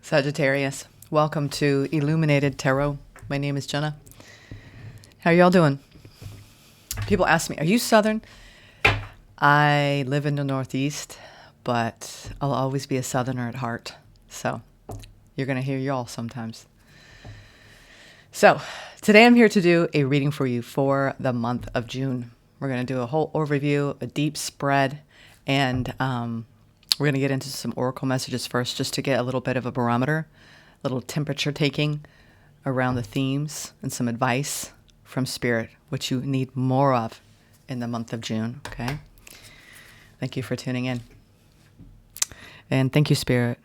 Sagittarius, welcome to Illuminated Tarot. My name is Jenna. How are y'all doing? People ask me, are you Southern? I live in the Northeast, but I'll always be a Southerner at heart. So you're going to hear y'all sometimes. So today I'm here to do a reading for you for the month of June. We're going to do a whole overview, a deep spread, and we're going to get into some oracle messages first just to get a little bit of a barometer, a little temperature taking around the themes and some advice from Spirit, which you need more of in the month of June, okay? Thank you for tuning in. And thank you, Spirit,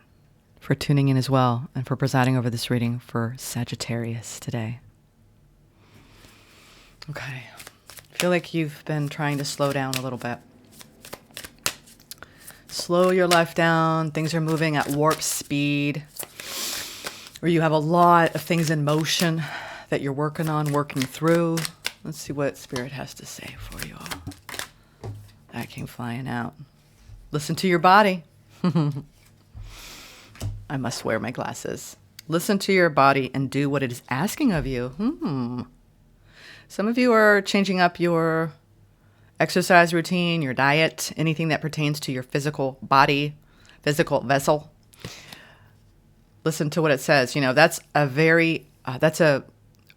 for tuning in as well and for presiding over this reading for Sagittarius today. Okay. I feel like you've been trying to slow down a little bit. Slow your life down. Things are moving at warp speed. Or you have a lot of things in motion that you're working on, working through. Let's see what Spirit has to say for you all. That came flying out. Listen to your body. I must wear my glasses. Listen to your body and do what it is asking of you. Some of you are changing up your exercise routine, your diet, anything that pertains to your physical body, physical vessel. Listen to what it says. You know,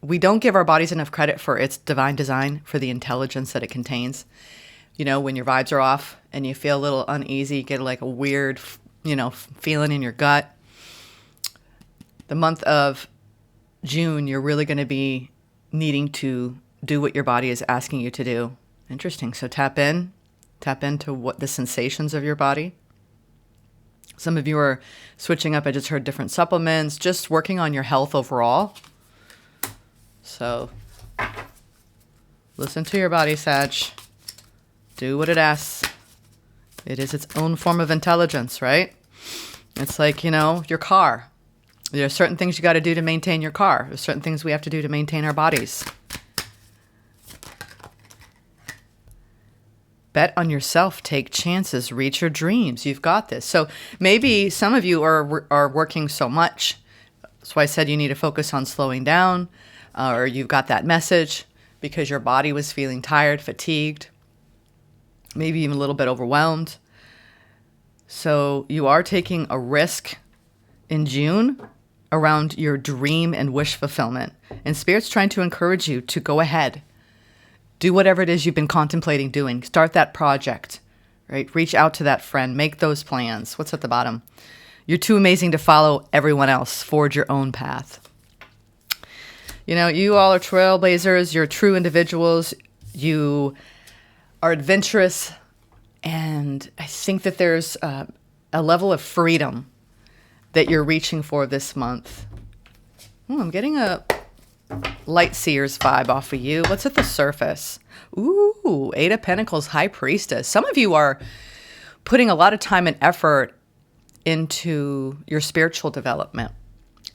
we don't give our bodies enough credit for its divine design, for the intelligence that it contains. You know, when your vibes are off and you feel a little uneasy, you get like a weird, feeling in your gut. The month of June, you're really going to be needing to do what your body is asking you to do. Interesting. So tap into what the sensations of your body. Some of you are switching up. I just heard different supplements, just working on your health overall. So listen to your body, Sag. Do what it asks. It is its own form of intelligence, right? It's like, your car. There are certain things you got to do to maintain your car. There's certain things we have to do to maintain our bodies. Bet on yourself, take chances, reach your dreams. You've got this. So maybe some of you are working so much. That's why I said you need to focus on slowing down, or you've got that message because your body was feeling tired, fatigued, maybe even a little bit overwhelmed. So you are taking a risk in June around your dream and wish fulfillment. And Spirit's trying to encourage you to go ahead. Do whatever it is you've been contemplating doing. Start that project, right? Reach out to that friend. Make those plans. What's at the bottom? You're too amazing to follow everyone else. Forge your own path. You all are trailblazers. You're true individuals. You are adventurous. And I think that there's a level of freedom that you're reaching for this month. I'm getting a Light Seers vibe off of you. What's at the surface? Ooh, Eight of Pentacles, High Priestess. Some of you are putting a lot of time and effort into your spiritual development.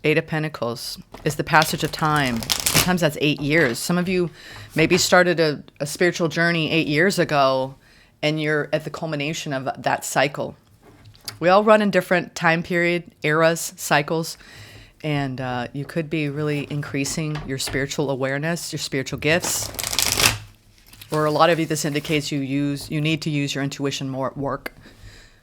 Eight of Pentacles is the passage of time. Sometimes that's 8 years. Some of you maybe started a spiritual journey 8 years ago, and you're at the culmination of that cycle. We all run in different time period, eras, cycles. And you could be really increasing your spiritual awareness, your spiritual gifts. Or a lot of you, this indicates you need to use your intuition more at work,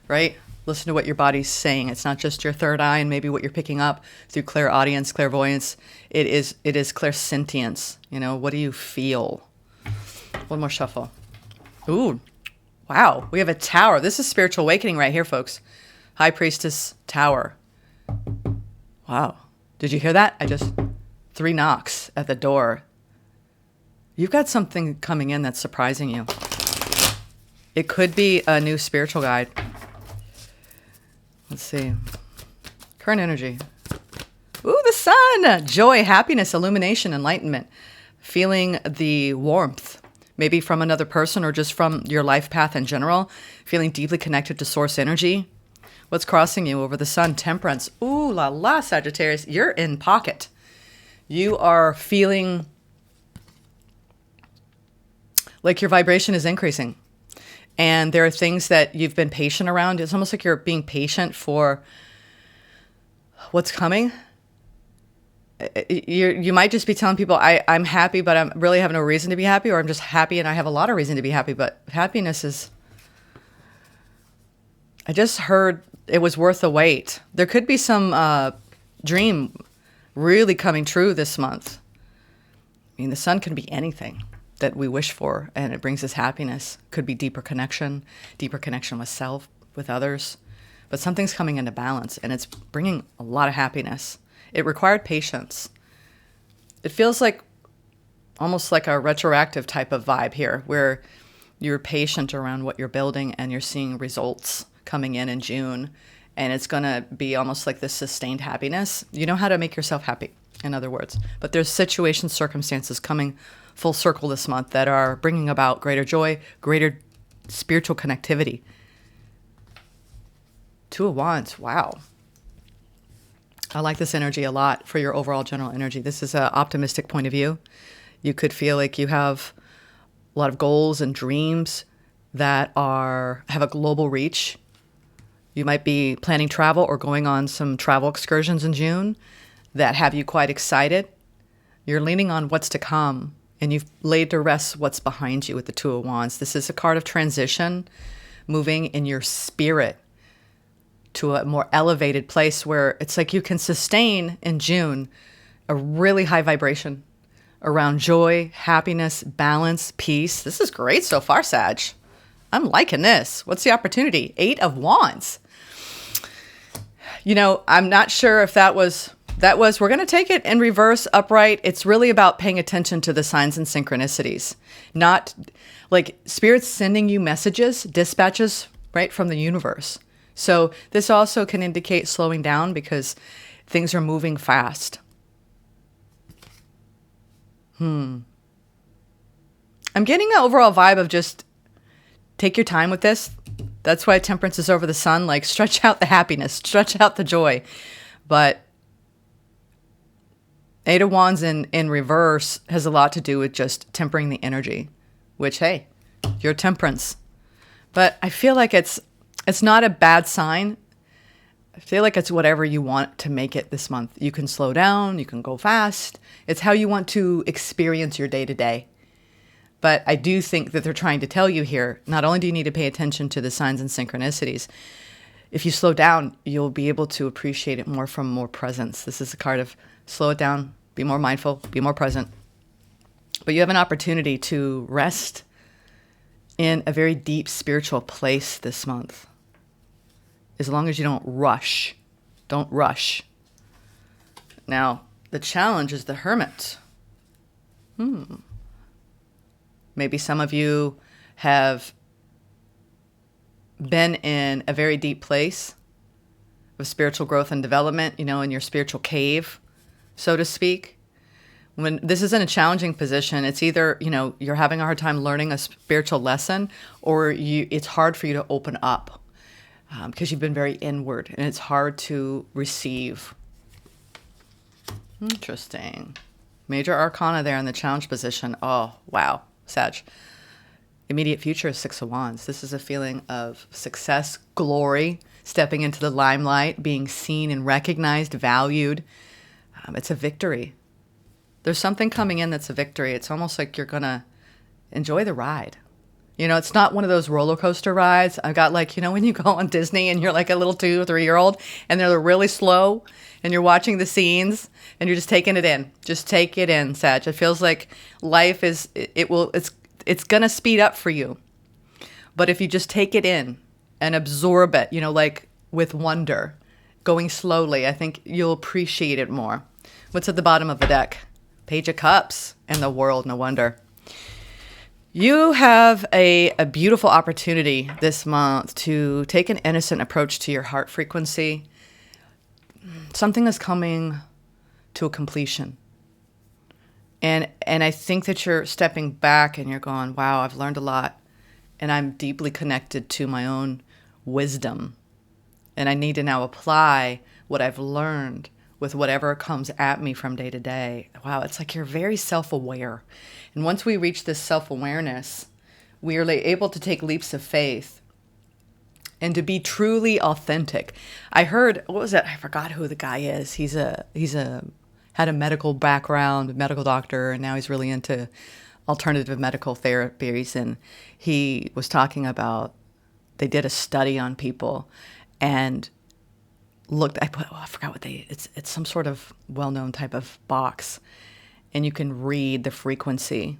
right? Listen to what your body's saying. It's not just your third eye and maybe what you're picking up through clairaudience, clairvoyance. It is clairsentience. What do you feel? One more shuffle. Ooh, wow. We have a tower. This is spiritual awakening right here, folks. High Priestess, Tower. Wow. Did you hear that? 3 knocks at the door. You've got something coming in that's surprising you. It could be a new spiritual guide. Let's see. Current energy. Ooh, the sun. Joy, happiness, illumination, enlightenment. Feeling the warmth, maybe from another person or just from your life path in general. Feeling deeply connected to source energy. What's crossing you over the sun? Temperance. Ooh la la, Sagittarius. You're in pocket. You are feeling like your vibration is increasing. And there are things that you've been patient around. It's almost like you're being patient for what's coming, you might just be telling people, I'm happy, but I'm really have no reason to be happy, or I'm just happy and I have a lot of reason to be happy. But happiness is, I just heard it was worth the wait. There could be some dream really coming true this month. I mean, the sun can be anything that we wish for, and it brings us happiness. Could be deeper connection with self, with others. But something's coming into balance, and it's bringing a lot of happiness. It required patience. It feels like almost like a retroactive type of vibe here, where you're patient around what you're building and you're seeing results coming in June. And it's going to be almost like this sustained happiness. You know how to make yourself happy, in other words. But there's situations, circumstances coming full circle this month that are bringing about greater joy, greater spiritual connectivity. Two of Wands, wow. I like this energy a lot for your overall general energy. This is an optimistic point of view. You could feel like you have a lot of goals and dreams that have a global reach. You might be planning travel or going on some travel excursions in June that have you quite excited. You're leaning on what's to come, and you've laid to rest what's behind you with the Two of Wands. This is a card of transition, moving in your spirit to a more elevated place where it's like you can sustain in June a really high vibration around joy, happiness, balance, peace. This is great so far, Sag. I'm liking this. What's the opportunity? 8 of Wands. You know, I'm not sure if that was, we're going to take it in reverse, upright. It's really about paying attention to the signs and synchronicities, not like Spirit's sending you messages, dispatches, right, from the universe. So this also can indicate slowing down because things are moving fast. I'm getting an overall vibe of just take your time with this. That's why Temperance is over the Sun. Like, stretch out the happiness, stretch out the joy. But 8 of Wands in reverse has a lot to do with just tempering the energy, which, hey, you're Temperance. But I feel like it's not a bad sign. I feel like it's whatever you want to make it this month. You can slow down, you can go fast. It's how you want to experience your day to day. But I do think that they're trying to tell you here, not only do you need to pay attention to the signs and synchronicities, if you slow down, you'll be able to appreciate it more from more presence. This is a card of slow it down, be more mindful, be more present. But you have an opportunity to rest in a very deep spiritual place this month. As long as you don't rush. Don't rush. Now, the challenge is the Hermit. Maybe some of you have been in a very deep place of spiritual growth and development, you know, in your spiritual cave, so to speak. When this is in a challenging position, it's either, you know, you're having a hard time learning a spiritual lesson, or it's hard for you to open up because you've been very inward and it's hard to receive. Interesting. Major Arcana there in the challenge position. Oh, wow. Sag. Immediate future is 6 of Wands. This is a feeling of success, glory, stepping into the limelight, being seen and recognized, valued. It's a victory. There's something coming in that's a victory. It's almost like you're going to enjoy the ride. You know, it's not one of those roller coaster rides. I got like, you know, when you go on Disney and you're like a little 2 or 3-year-old and they're really slow and you're watching the scenes and you're just taking it in. Just take it in, Sag. It feels like life is, it's going to speed up for you. But if you just take it in and absorb it, you know, like with wonder, going slowly, I think you'll appreciate it more. What's at the bottom of the deck? Page of Cups and the World, no wonder. You have a beautiful opportunity this month to take an innocent approach to your heart frequency. Something is coming to a completion. And I think that you're stepping back and you're going, wow, I've learned a lot. And I'm deeply connected to my own wisdom. And I need to now apply what I've learned with whatever comes at me from day to day. Wow, it's like you're very self-aware. And once we reach this self-awareness, we are able to take leaps of faith and to be truly authentic. I heard, what was it? I forgot who the guy is. Had a medical background, medical doctor, and now he's really into alternative medical therapies. And he was talking about, they did a study on people and I forgot what it's some sort of well-known type of box, and you can read the frequency.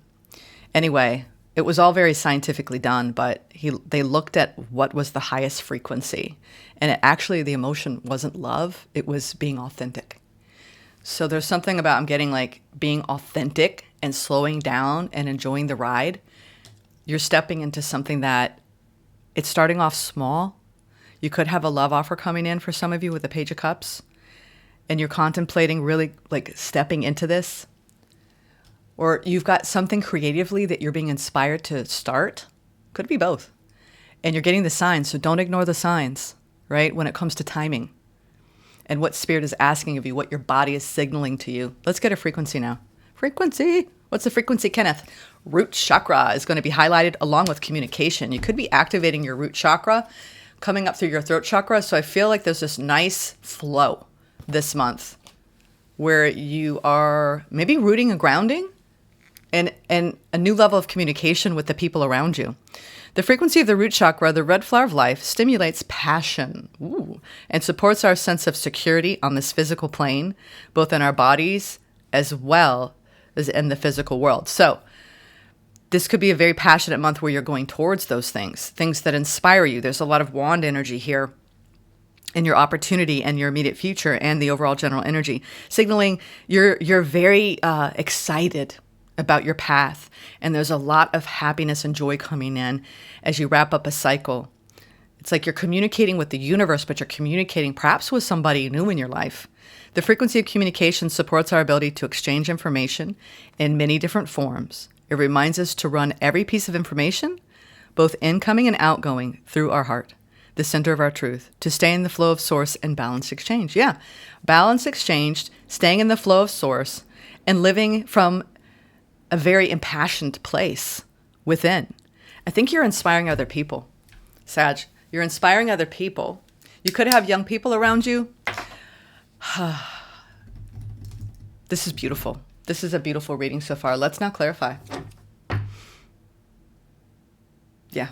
Anyway, it was all very scientifically done, but they looked at what was the highest frequency, and the emotion wasn't love, it was being authentic. So there's something about, I'm getting like being authentic and slowing down and enjoying the ride. You're stepping into something that it's starting off small. You could have a love offer coming in for some of you with the Page of Cups, and you're contemplating really like stepping into this. Or you've got something creatively that you're being inspired to start. Could be both. And you're getting the signs, so don't ignore the signs, right? When it comes to timing and what Spirit is asking of you, what your body is signaling to you. Let's get a frequency now. Frequency. What's the frequency, Kenneth? Root chakra is going to be highlighted along with communication. You could be activating your root chakra coming up through your throat chakra. So I feel like there's this nice flow this month where you are maybe rooting and grounding and a new level of communication with the people around you. The frequency of the root chakra, the red flower of life, stimulates passion and supports our sense of security on this physical plane, both in our bodies as well as in the physical world. So this could be a very passionate month where you're going towards those things that inspire you. There's a lot of wand energy here in your opportunity and your immediate future and the overall general energy, signaling you're very excited about your path. And there's a lot of happiness and joy coming in as you wrap up a cycle. It's like you're communicating with the universe, but you're communicating perhaps with somebody new in your life. The frequency of communication supports our ability to exchange information in many different forms. It reminds us to run every piece of information, both incoming and outgoing, through our heart, the center of our truth, to stay in the flow of source and balanced exchange. Yeah, balanced exchange, staying in the flow of source, and living from a very impassioned place within. I think you're inspiring other people, Sag. You're inspiring other people. You could have young people around you. This is beautiful. This is a beautiful reading so far. Let's now clarify. Yeah.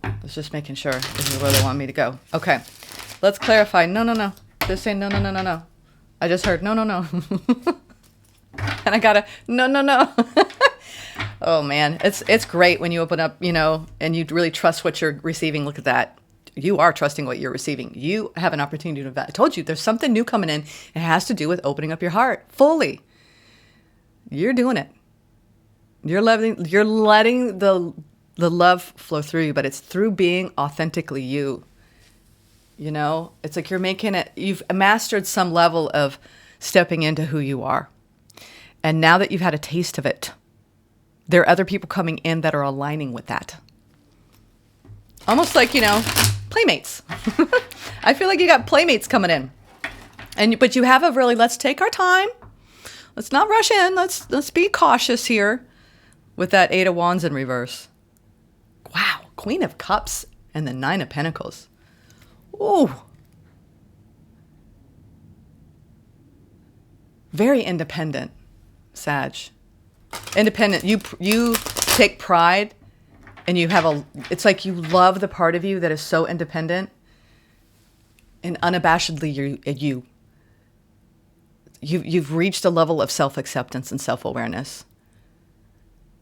I was just making sure this is where they want me to go. Okay. Let's clarify. No. They're saying no. I just heard no. And I gotta no. Oh man. It's great when you open up, and you really trust what you're receiving. Look at that. You are trusting what you're receiving. You have an opportunity to invest. I told you there's something new coming in. It has to do with opening up your heart fully. You're doing it. You're letting the love flow through you, but it's through being authentically you. It's like you're making it, you've mastered some level of stepping into who you are. And now that you've had a taste of it, there are other people coming in that are aligning with that. Almost like, playmates. I feel like you got playmates coming in. But you have a really, let's take our time. Let's not rush in. Let's be cautious here with that 8 of Wands in reverse. Wow. Queen of Cups and the 9 of Pentacles. Ooh. Very independent, Sag. Independent. You take pride and it's like you love the part of you that is so independent and unabashedly you. You've reached a level of self-acceptance and self-awareness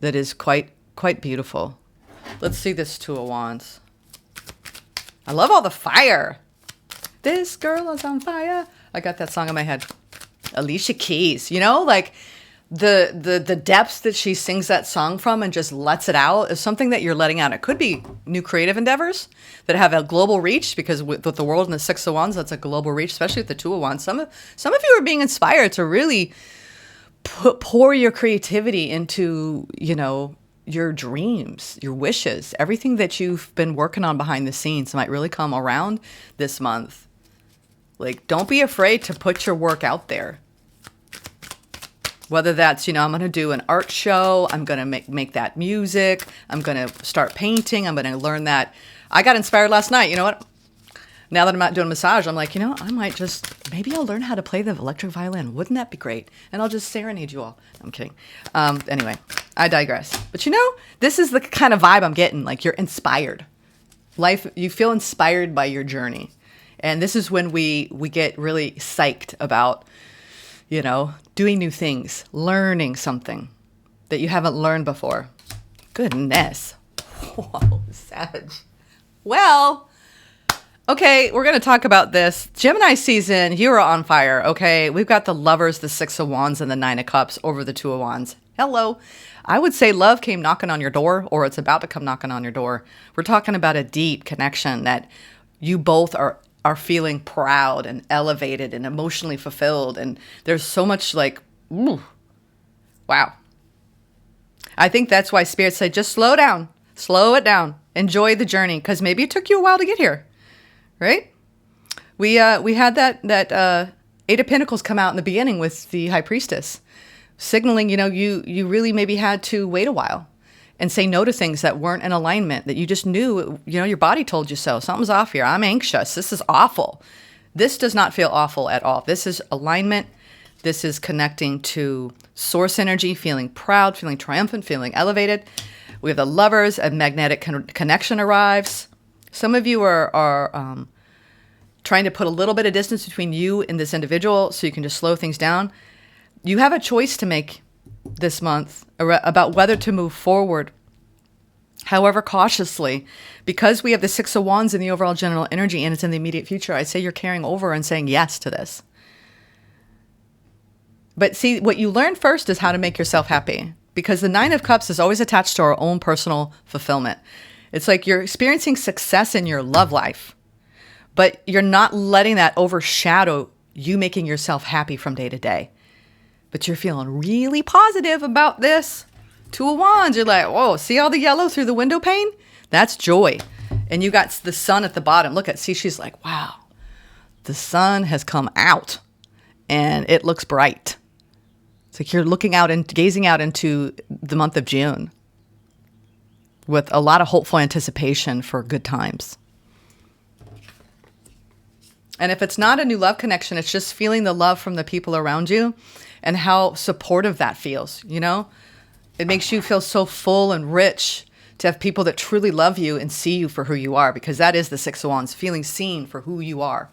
that is quite beautiful. Let's see this 2 of Wands. I love all the fire. This girl is on fire. I got that song in my head. Alicia Keys, like the depths that she sings that song from and just lets it out is something that you're letting out. It could be new creative endeavors that have a global reach, because with the world and the 6 of Wands, that's a global reach, especially with the 2 of Wands. Some of you are being inspired to really pour your creativity into, your dreams, your wishes. Everything that you've been working on behind the scenes might really come around this month. Like, don't be afraid to put your work out there. Whether that's, I'm going to do an art show, I'm going to make that music, I'm going to start painting, I'm going to learn that. I got inspired last night. You know what? Now that I'm not doing a massage, I'm like, I might maybe I'll learn how to play the electric violin. Wouldn't that be great? And I'll just serenade you all. I'm kidding. Anyway, I digress. But this is the kind of vibe I'm getting. Like, you're inspired. Life, you feel inspired by your journey. And this is when we get really psyched about, doing new things, learning something that you haven't learned before. Goodness. Whoa, Sag. Well, okay, we're going to talk about this. Gemini season, you are on fire, okay? We've got the Lovers, the Six of Wands, and the Nine of Cups over the Two of Wands. Hello. I would say love came knocking on your door, or it's about to come knocking on your door. We're talking about a deep connection that you both are feeling proud and elevated and emotionally fulfilled. And there's so much ooh, wow. I think that's why Spirit said, just slow down, slow it down, enjoy the journey, because maybe it took you a while to get here. Right? We had that Eight of Pentacles come out in the beginning with the High Priestess, signaling, you really maybe had to wait a while and say no to things that weren't in alignment, that you just knew, your body told you so. Something's off here. I'm anxious. This is awful. This does not feel awful at all. This is alignment. This is connecting to source energy, feeling proud, feeling triumphant, feeling elevated. We have the Lovers, a magnetic connection arrives. Some of you are trying to put a little bit of distance between you and this individual so you can just slow things down. You have a choice to make this month about whether to move forward, however cautiously. Because we have the Six of Wands in the overall general energy and it's in the immediate future, I say you're carrying over and saying yes to this. But see, what you learn first is how to make yourself happy, because the Nine of Cups is always attached to our own personal fulfillment. It's like you're experiencing success in your love life, but you're not letting that overshadow you making yourself happy from day to day. But you're feeling really positive about this. Two of Wands, you're like, whoa, see all the yellow through the window pane? That's joy. And you got the sun at the bottom. She's like, wow, the sun has come out and it looks bright. It's like you're looking out and gazing out into the month of June with a lot of hopeful anticipation for good times. And if it's not a new love connection, it's just feeling the love from the people around you and how supportive that feels, It makes you feel so full and rich to have people that truly love you and see you for who you are, because that is the Six of Wands, feeling seen for who you are.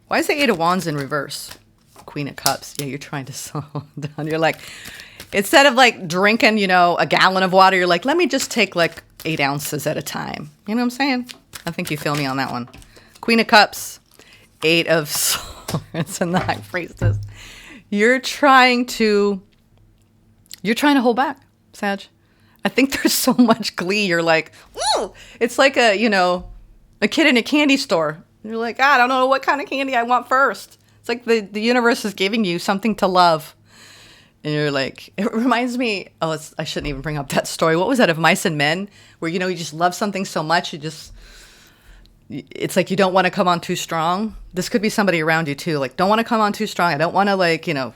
Why is the Eight of Wands in reverse? Queen of Cups. Yeah, you're trying to slow down. You're like, instead of drinking, a gallon of water, you're like, let me just take 8 ounces at a time. You know what I'm saying? I think you feel me on that one. Queen of Cups, Eight of Swords, and the High Priestess. You're trying to hold back, Sag. I think there's so much glee. You're like, woo! It's like a kid in a candy store. You're like, I don't know what kind of candy I want first. It's like the universe is giving you something to love. And you're like, it reminds me, I shouldn't even bring up that story. What was that of Mice and Men? Where, you just love something so much, it's like you don't want to come on too strong. This could be somebody around you too. Like, don't want to come on too strong. I don't want to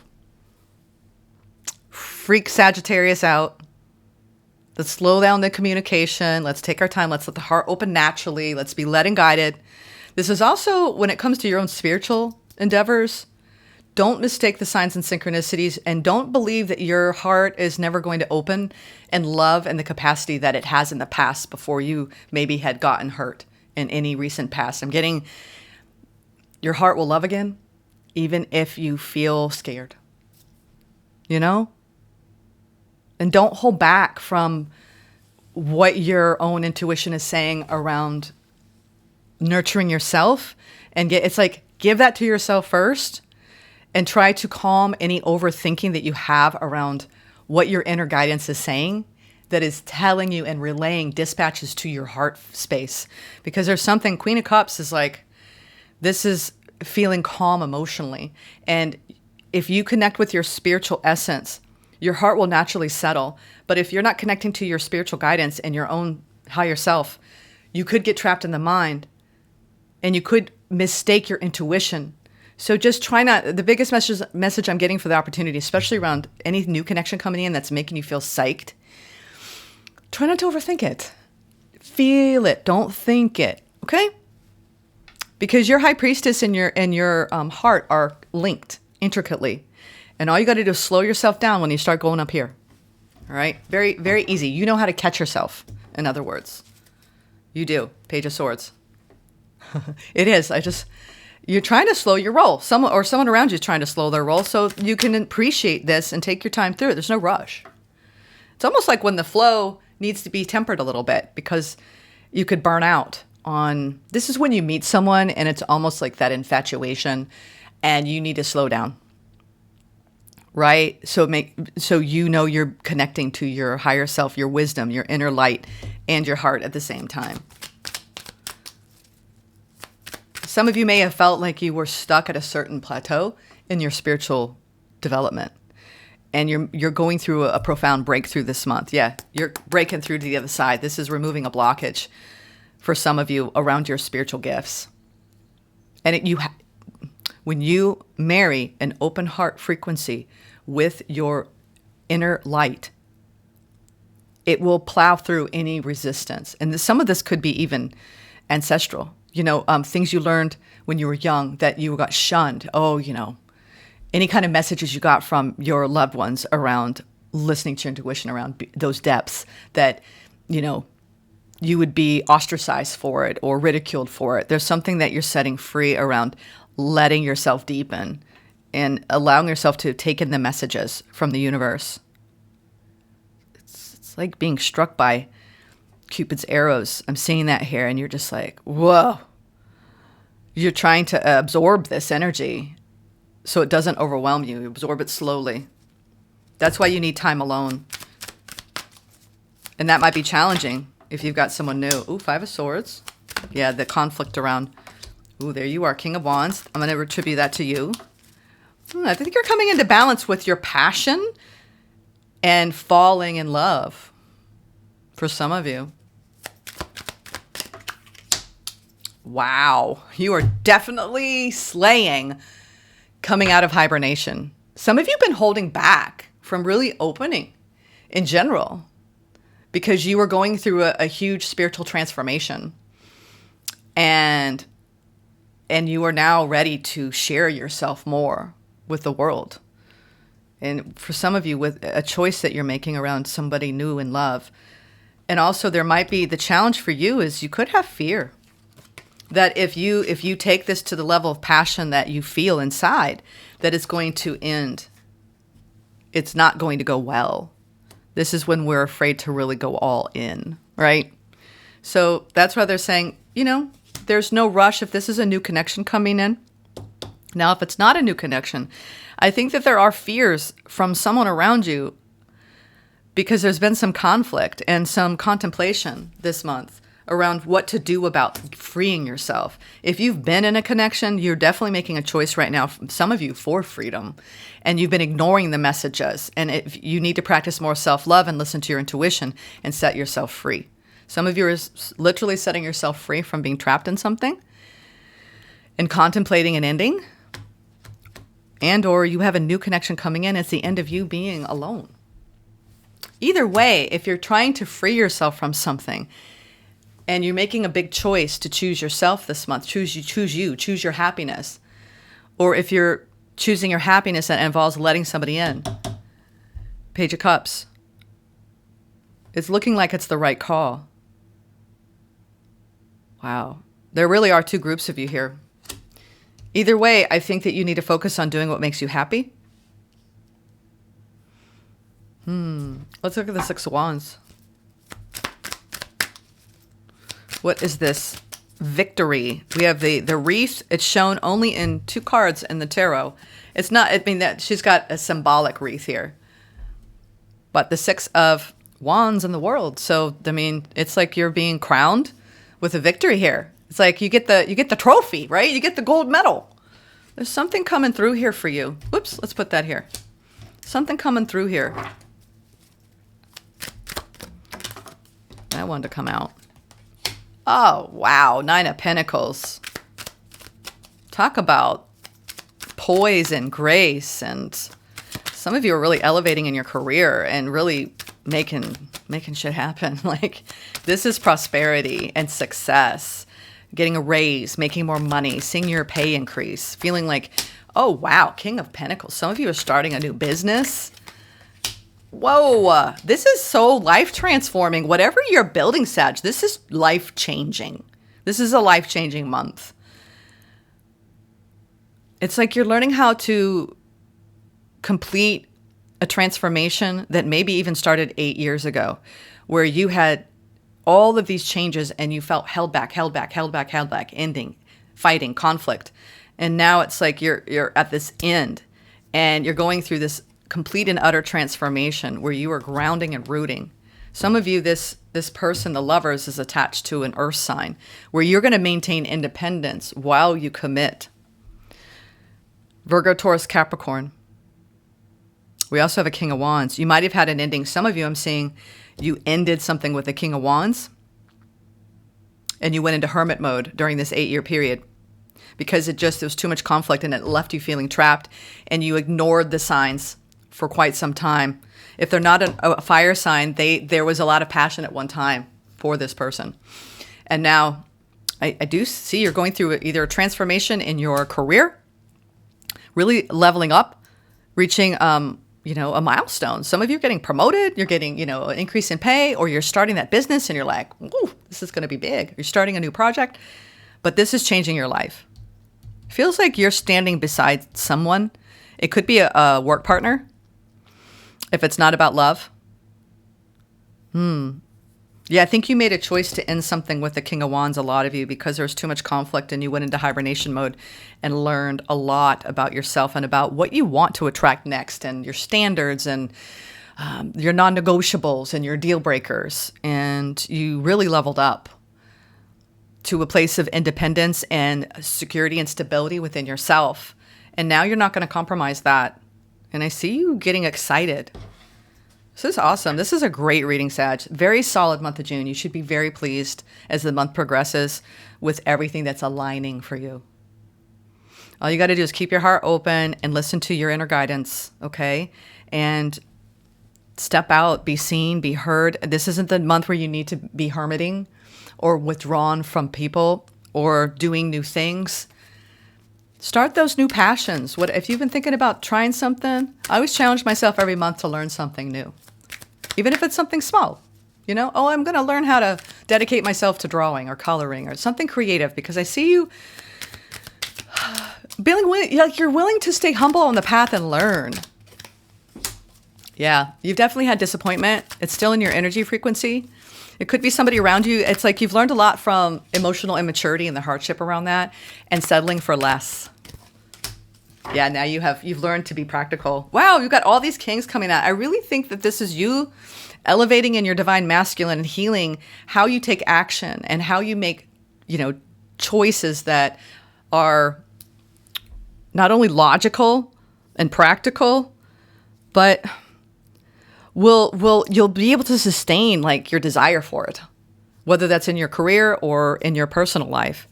freak Sagittarius out. Let's slow down the communication. Let's take our time. Let's let the heart open naturally. Let's be led and guided. This is also when it comes to your own spiritual endeavors. Don't mistake the signs and synchronicities, and don't believe that your heart is never going to open and love in the capacity that it has in the past before you maybe had gotten hurt in any recent past. I'm getting your heart will love again, even if you feel scared, And don't hold back from what your own intuition is saying around nurturing yourself. And give that to yourself first, and try to calm any overthinking that you have around what your inner guidance is saying that is telling you and relaying dispatches to your heart space. Because there's something, Queen of Cups is this is feeling calm emotionally. And if you connect with your spiritual essence, your heart will naturally settle. But if you're not connecting to your spiritual guidance and your own higher self, you could get trapped in the mind and you could mistake your intuition. So just try not, the biggest message I'm getting for the opportunity, especially around any new connection coming in that's making you feel psyched, try not to overthink it. Feel it. Don't think it. Okay? because your high priestess and your heart are linked intricately. And all you got to do is slow yourself down when you start going up here. All right? Very, very easy. You know how to catch yourself, in other words. You do. Page of Swords. It is. You're trying to slow your roll. Someone around you is trying to slow their roll so you can appreciate this and take your time through it. There's no rush. It's almost like when the flow needs to be tempered a little bit because you could burn out on... This is when you meet someone and it's almost like that infatuation and you need to slow down. Right? So you know you're connecting to your higher self, your wisdom, your inner light, and your heart at the same time. Some of you may have felt like you were stuck at a certain plateau in your spiritual development. And you're going through a profound breakthrough this month. Yeah, you're breaking through to the other side. This is removing a blockage for some of you around your spiritual gifts. And when you marry an open heart frequency with your inner light, it will plow through any resistance. And some of this could be even ancestral. Things you learned when you were young that you got shunned. Any kind of messages you got from your loved ones around listening to your intuition around those depths that, you would be ostracized for it or ridiculed for it. There's something that you're setting free around letting yourself deepen and allowing yourself to take in the messages from the universe. It's like being struck by Cupid's arrows. I'm seeing that here, and you're just like, whoa. You're trying to absorb this energy so it doesn't overwhelm you. You absorb it slowly. That's why you need time alone. And that might be challenging if you've got someone new. Ooh, Five of Swords. Yeah, the conflict around. Ooh, there you are, King of Wands. I'm going to attribute that to you. I think you're coming into balance with your passion and falling in love for some of you. Wow, you are definitely slaying coming out of hibernation. Some of you have been holding back from really opening in general because you were going through a huge spiritual transformation. And you are now ready to share yourself more with the world. And for some of you, with a choice that you're making around somebody new in love. And also there might be the challenge for you is you could have fear that if you take this to the level of passion that you feel inside, that it's going to end. It's not going to go well. This is when we're afraid to really go all in, right? So that's why they're saying, there's no rush if this is a new connection coming in. Now, if it's not a new connection, I think that there are fears from someone around you because there's been some conflict and some contemplation this month around what to do about freeing yourself. If you've been in a connection, you're definitely making a choice right now, some of you, for freedom. And you've been ignoring the messages. And if you need to practice more self-love and listen to your intuition and set yourself free. Some of you are literally setting yourself free from being trapped in something and contemplating an ending. And or you have a new connection coming in. It's the end of you being alone. Either way, if you're trying to free yourself from something and you're making a big choice to choose yourself this month, choose your happiness. Or if you're choosing your happiness that involves letting somebody in, Page of Cups. It's looking like it's the right call. Wow. There really are two groups of you here. Either way, I think that you need to focus on doing what makes you happy. Let's look at the Six of Wands. What is this? Victory. We have the wreath. It's shown only in 2 cards in the tarot. It's not, that she's got a symbolic wreath here. But the Six of Wands in the world. So, it's like you're being crowned with a victory here. It's like you get the trophy, right? You get the gold medal. There's something coming through here for you. Whoops, let's put that here. Something coming through here. That wanted to come out. Oh, wow. 9 of Pentacles. Talk about poise and grace. And some of you are really elevating in your career and really making shit happen. Like, this is prosperity and success. getting a raise, making more money, seeing your pay increase, feeling like, oh, wow, King of Pentacles. Some of you are starting a new business. Whoa, this is so life transforming. Whatever you're building, Sag, this is life changing. This is a life changing month. It's like you're learning how to complete a transformation that maybe even started 8 years ago, where you had all of these changes and you felt held back, ending, fighting, conflict. And now it's like you're at this end and you're going through this complete and utter transformation where you are grounding and rooting. Some of you, this person, the Lovers, is attached to an earth sign where you're going to maintain independence while you commit. Virgo, Taurus, Capricorn. We also have a King of Wands. You might have had an ending. Some of you, I'm seeing you ended something with the King of Wands and you went into hermit mode during this 8-year period because there was too much conflict and it left you feeling trapped and you ignored the signs for quite some time. If they're not a fire sign, there was a lot of passion at one time for this person. And now I do see you're going through either a transformation in your career, really leveling up, reaching a milestone. Some of you are getting promoted, you're getting, an increase in pay, or you're starting that business and you're like, ooh, this is going to be big. You're starting a new project, but this is changing your life. It feels like you're standing beside someone. It could be a work partner if it's not about love. Yeah, I think you made a choice to end something with the King of Wands, a lot of you, because there was too much conflict and you went into hibernation mode and learned a lot about yourself and about what you want to attract next and your standards and your non-negotiables and your deal breakers. And you really leveled up to a place of independence and security and stability within yourself. And now you're not going to compromise that. And I see you getting excited. This is awesome. This is a great reading, Sag. Very solid month of June. You should be very pleased as the month progresses with everything that's aligning for you. All you got to do is keep your heart open and listen to your inner guidance, okay? And step out, be seen, be heard. This isn't the month where you need to be hermiting or withdrawn from people or doing new things. Start those new passions. What if you've been thinking about trying something? I always challenge myself every month to learn something new. Even if it's something small, I'm going to learn how to dedicate myself to drawing or coloring or something creative, because I see you being like you're willing to stay humble on the path and learn. Yeah, you've definitely had disappointment. It's still in your energy frequency. It could be somebody around you. It's like you've learned a lot from emotional immaturity and the hardship around that and settling for less. Yeah, now you've learned to be practical. Wow, you've got all these kings coming out. I really think that this is you elevating in your divine masculine and healing how you take action and how you make, choices that are not only logical and practical, but you'll be able to sustain like your desire for it, whether that's in your career or in your personal life.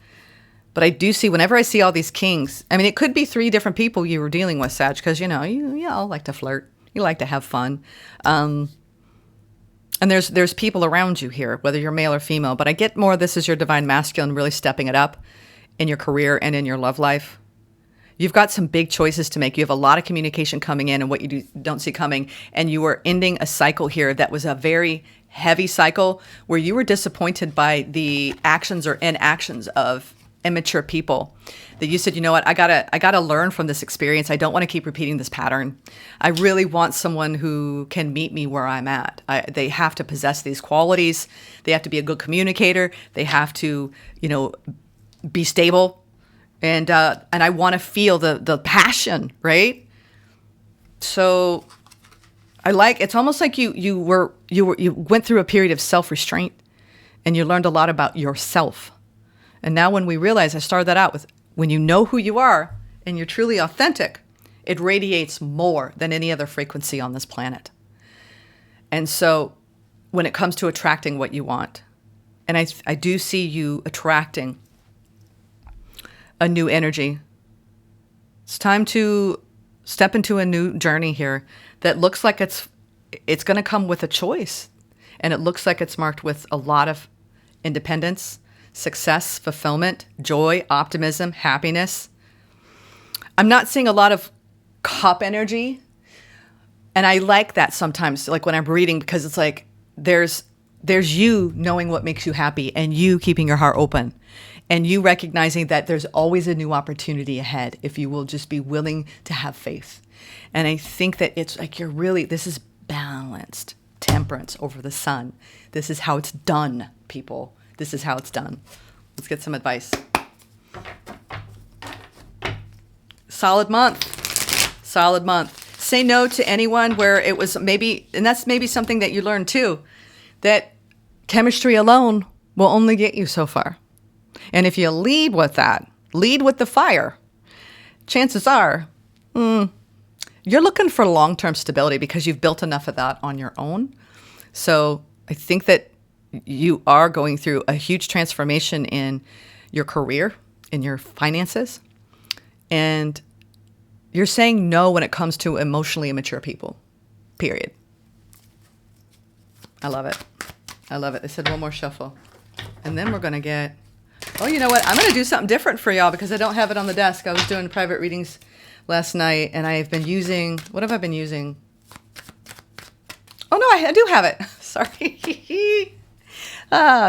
But I do see, whenever I see all these kings, I mean, it could be 3 different people you were dealing with, Sag, because, you all like to flirt. You like to have fun. And there's people around you here, whether you're male or female. But I get more this is your divine masculine really stepping it up in your career and in your love life. You've got some big choices to make. You have a lot of communication coming in and what you don't see coming. And you are ending a cycle here that was a very heavy cycle where you were disappointed by the actions or inactions of immature people, that you said, you know what, I gotta learn from this experience. I don't want to keep repeating this pattern. I really want someone who can meet me where I'm at. They have to possess these qualities. They have to be a good communicator. They have to, be stable. And I want to feel the passion, right? So it's almost like you went through a period of self-restraint and you learned a lot about yourself. And now when we realize, I started that out with, when you know who you are and you're truly authentic, it radiates more than any other frequency on this planet. And so when it comes to attracting what you want, and I do see you attracting a new energy. It's time to step into a new journey here that looks like it's going to come with a choice. And it looks like it's marked with a lot of independence, success, fulfillment, joy, optimism, happiness. I'm not seeing a lot of cup energy. And I like that sometimes, like when I'm reading, because it's like there's you knowing what makes you happy and you keeping your heart open and you recognizing that there's always a new opportunity ahead if you will just be willing to have faith. And I think that it's like this is balanced temperance over the sun. This is how it's done, people. This is how it's done. Let's get some advice. Solid month. Solid month. Say no to anyone where it was maybe, and that's maybe something that you learned too, that chemistry alone will only get you so far. And if you lead with that, lead with the fire, chances are you're looking for long-term stability because you've built enough of that on your own. So I think that you are going through a huge transformation in your career, in your finances, and you're saying no when it comes to emotionally immature people, period. I love it. I love it. They said one more shuffle. And then we're going to get, oh, you know what? I'm going to do something different for y'all because I don't have it on the desk. I was doing private readings last night and I've been using, what have I been using? Oh, no, I do have it. Sorry.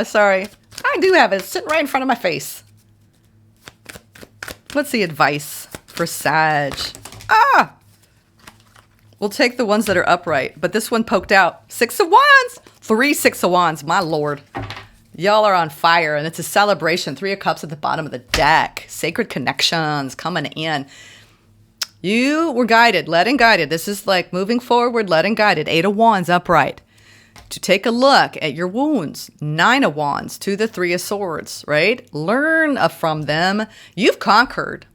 Sorry. I do have it. It's sitting right in front of my face. What's the advice for Sag? We'll take the ones that are upright, but this one poked out. 6 of Wands. 3 6 of Wands. My Lord. Y'all are on fire, and it's a celebration. 3 of Cups at the bottom of the deck. Sacred connections coming in. You were guided, led and guided. This is like moving forward, led and guided. 8 of Wands upright. To take a look at your wounds. 9 of Wands to the 3 of Swords, right? Learn from them. You've conquered.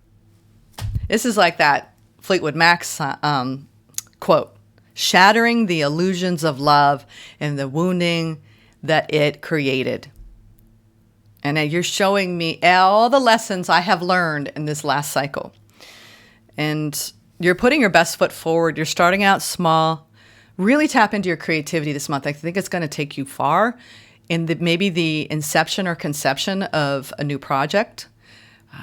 This is like that Fleetwood Mac's quote, shattering the illusions of love and the wounding that it created. And you're showing me all the lessons I have learned in this last cycle. And you're putting your best foot forward. You're starting out small. Really tap into your creativity this month. I think it's going to take you far in maybe the inception or conception of a new project.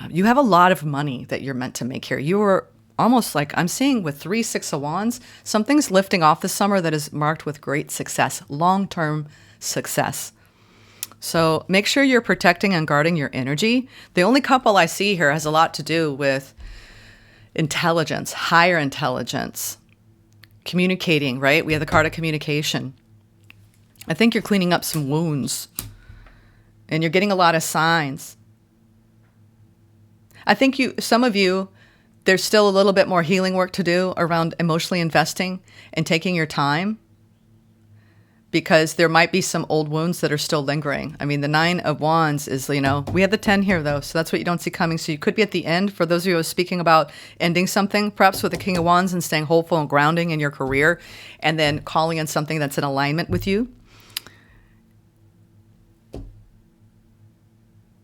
You have a lot of money that you're meant to make here. You are almost like I'm seeing with 3 6 of Wands, something's lifting off this summer that is marked with great success, long-term success. So make sure you're protecting and guarding your energy. The only couple I see here has a lot to do with intelligence, higher intelligence, communicating, right? We have the card of communication. I think you're cleaning up some wounds and you're getting a lot of signs. I think some of you, there's still a little bit more healing work to do around emotionally investing and taking your time because there might be some old wounds that are still lingering. I mean, the 9 of Wands is, we have the 10 here though, so that's what you don't see coming. So you could be at the end. For those of you who are speaking about ending something, perhaps with the King of Wands and staying hopeful and grounding in your career and then calling in something that's in alignment with you.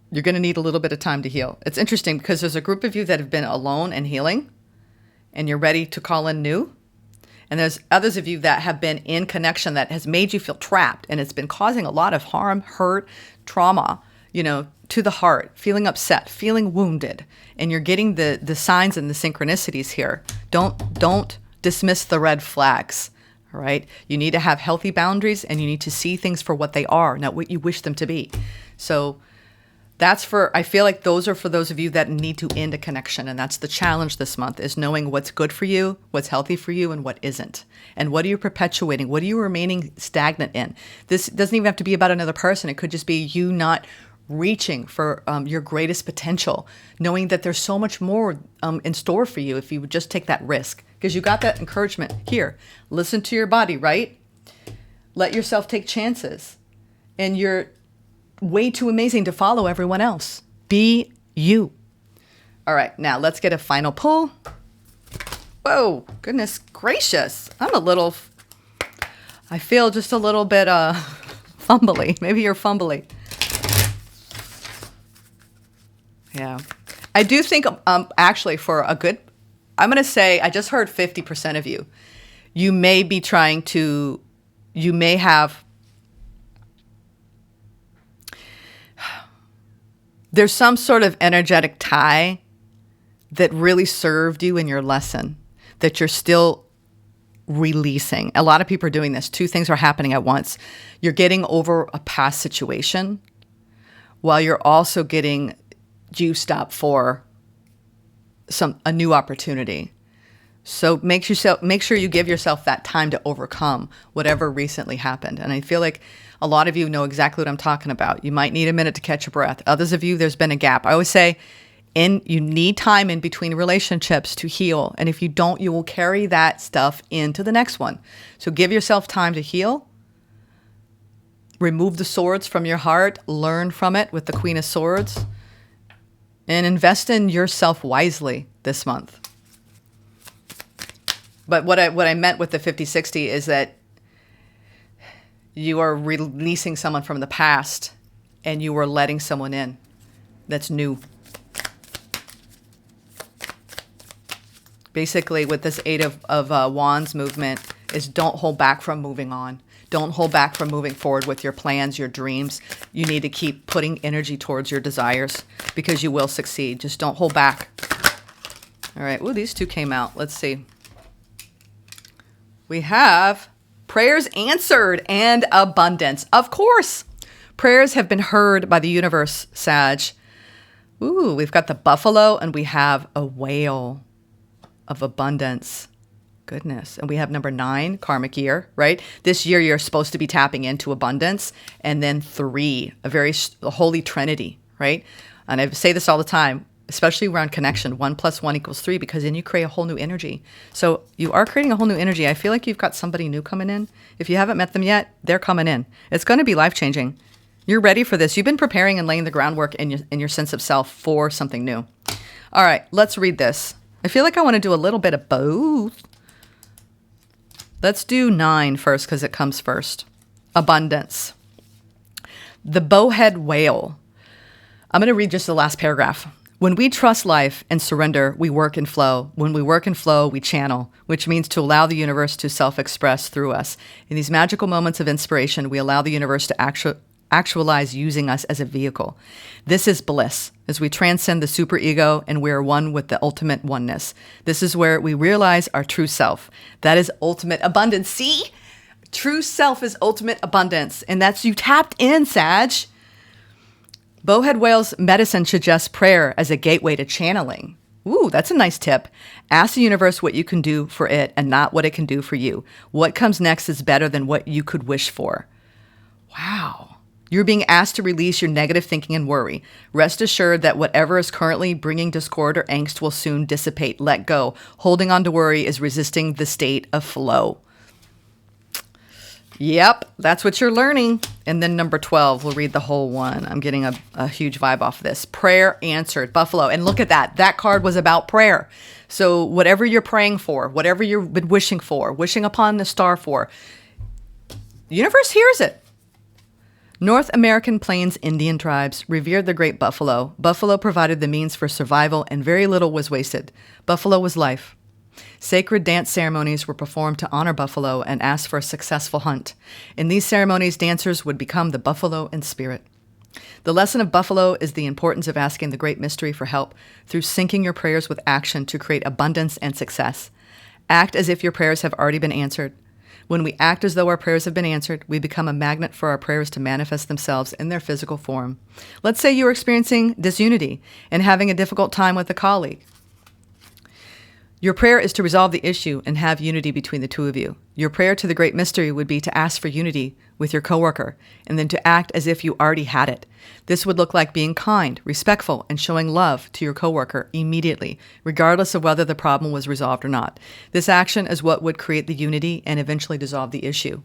You're going to need a little bit of time to heal. It's interesting because there's a group of you that have been alone and healing and you're ready to call in new. And there's others of you that have been in connection that has made you feel trapped and it's been causing a lot of harm, hurt, trauma, to the heart, feeling upset, feeling wounded. And you're getting the signs and the synchronicities here. Don't dismiss the red flags. All right. You need to have healthy boundaries and you need to see things for what they are, not what you wish them to be. So I feel like those are for those of you that need to end a connection. And that's the challenge this month is knowing what's good for you, what's healthy for you, and what isn't. And what are you perpetuating? What are you remaining stagnant in? This doesn't even have to be about another person. It could just be you not reaching for your greatest potential, knowing that there's so much more in store for you if you would just take that risk. Because you got that encouragement here. Listen to your body, right? Let yourself take chances. And you're way too amazing to follow everyone else. Be you. All right, now let's get a final pull. Whoa, goodness gracious. I feel just a little bit fumbly. Maybe you're fumbly. Yeah. I do think actually for a good, I'm going to say I just heard 50% of you. You may be you may have there's some sort of energetic tie that really served you in your lesson that you're still releasing. A lot of people are doing this. Two things are happening at once. You're getting over a past situation while you're also getting juiced up for a new opportunity. So make sure you give yourself that time to overcome whatever recently happened. And I feel like a lot of you know exactly what I'm talking about. You might need a minute to catch your breath. Others of you, there's been a gap. I always say you need time in between relationships to heal. And if you don't, you will carry that stuff into the next one. So give yourself time to heal. Remove the swords from your heart. Learn from it with the Queen of Swords. And invest in yourself wisely this month. But what I meant with the 50-60 is that you are releasing someone from the past and you are letting someone in that's new. Basically, with this Eight of Wands movement is don't hold back from moving on. Don't hold back from moving forward with your plans, your dreams. You need to keep putting energy towards your desires because you will succeed. Just don't hold back. All right. Ooh, these two came out. Let's see. We have prayers answered and abundance. Of course, prayers have been heard by the universe, Sag. Ooh, we've got the buffalo and we have a whale of abundance. Goodness. And we have number 9, karmic year, right? This year you're supposed to be tapping into abundance. And then 3, a holy trinity, right? And I say this all the time, especially around connection. 1 + 1 = 3, because then you create a whole new energy. So you are creating a whole new energy. I feel like you've got somebody new coming in. If you haven't met them yet, they're coming in. It's going to be life-changing. You're ready for this. You've been preparing and laying the groundwork in your sense of self for something new. All right, let's read this. I feel like I want to do a little bit of both. Let's do 9 first because it comes first. Abundance. The bowhead whale. I'm going to read just the last paragraph. When we trust life and surrender, we work and flow. When we work and flow, we channel, which means to allow the universe to self-express through us. In these magical moments of inspiration, we allow the universe to actualize using us as a vehicle. This is bliss, as we transcend the superego and we are one with the ultimate oneness. This is where we realize our true self. That is ultimate abundance. See? True self is ultimate abundance. And that's you tapped in, Sag. Bowhead whale's medicine suggests prayer as a gateway to channeling. Ooh, that's a nice tip. Ask the universe what you can do for it and not what it can do for you. What comes next is better than what you could wish for. Wow. You're being asked to release your negative thinking and worry. Rest assured that whatever is currently bringing discord or angst will soon dissipate. Let go. Holding on to worry is resisting the state of flow. Yep, that's what you're learning. And then number 12, we'll read the whole one. I'm getting a huge vibe off this. Prayer answered, buffalo. And look at that. That card was about prayer. So whatever you're praying for, whatever you've been wishing for, wishing upon the star for, the universe hears it. North American Plains Indian tribes revered the great buffalo. Buffalo provided the means for survival and very little was wasted. Buffalo was life. Sacred dance ceremonies were performed to honor buffalo and ask for a successful hunt. In these ceremonies, dancers would become the buffalo in spirit. The lesson of buffalo is the importance of asking the great mystery for help through syncing your prayers with action to create abundance and success. Act as if your prayers have already been answered. When we act as though our prayers have been answered, we become a magnet for our prayers to manifest themselves in their physical form. Let's say you are experiencing disunity and having a difficult time with a colleague. Your prayer is to resolve the issue and have unity between the two of you. Your prayer to the great mystery would be to ask for unity with your coworker and then to act as if you already had it. This would look like being kind, respectful, and showing love to your coworker immediately, regardless of whether the problem was resolved or not. This action is what would create the unity and eventually dissolve the issue.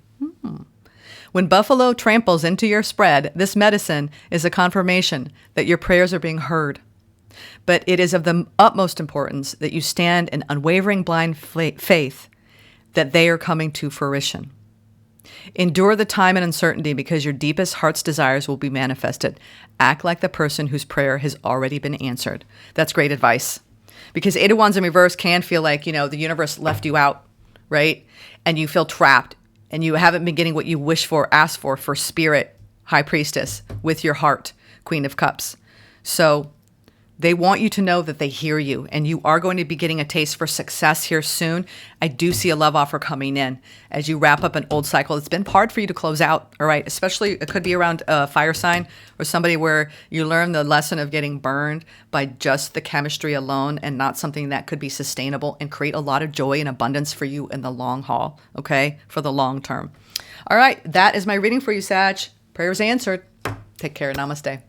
When buffalo tramples into your spread, this medicine is a confirmation that your prayers are being heard. But it is of the utmost importance that you stand in unwavering blind faith that they are coming to fruition. Endure the time and uncertainty because your deepest heart's desires will be manifested. Act like the person whose prayer has already been answered. That's great advice. Because 8 of Wands in reverse can feel like, the universe left you out, right? And you feel trapped and you haven't been getting what you wish for, ask for spirit, high priestess, with your heart, Queen of Cups. So they want you to know that they hear you, and you are going to be getting a taste for success here soon. I do see a love offer coming in as you wrap up an old cycle. It's been hard for you to close out, all right? Especially, it could be around a fire sign or somebody where you learn the lesson of getting burned by just the chemistry alone and not something that could be sustainable and create a lot of joy and abundance for you in the long haul, okay? For the long term. All right, that is my reading for you, Sag. Prayers answered. Take care. Namaste.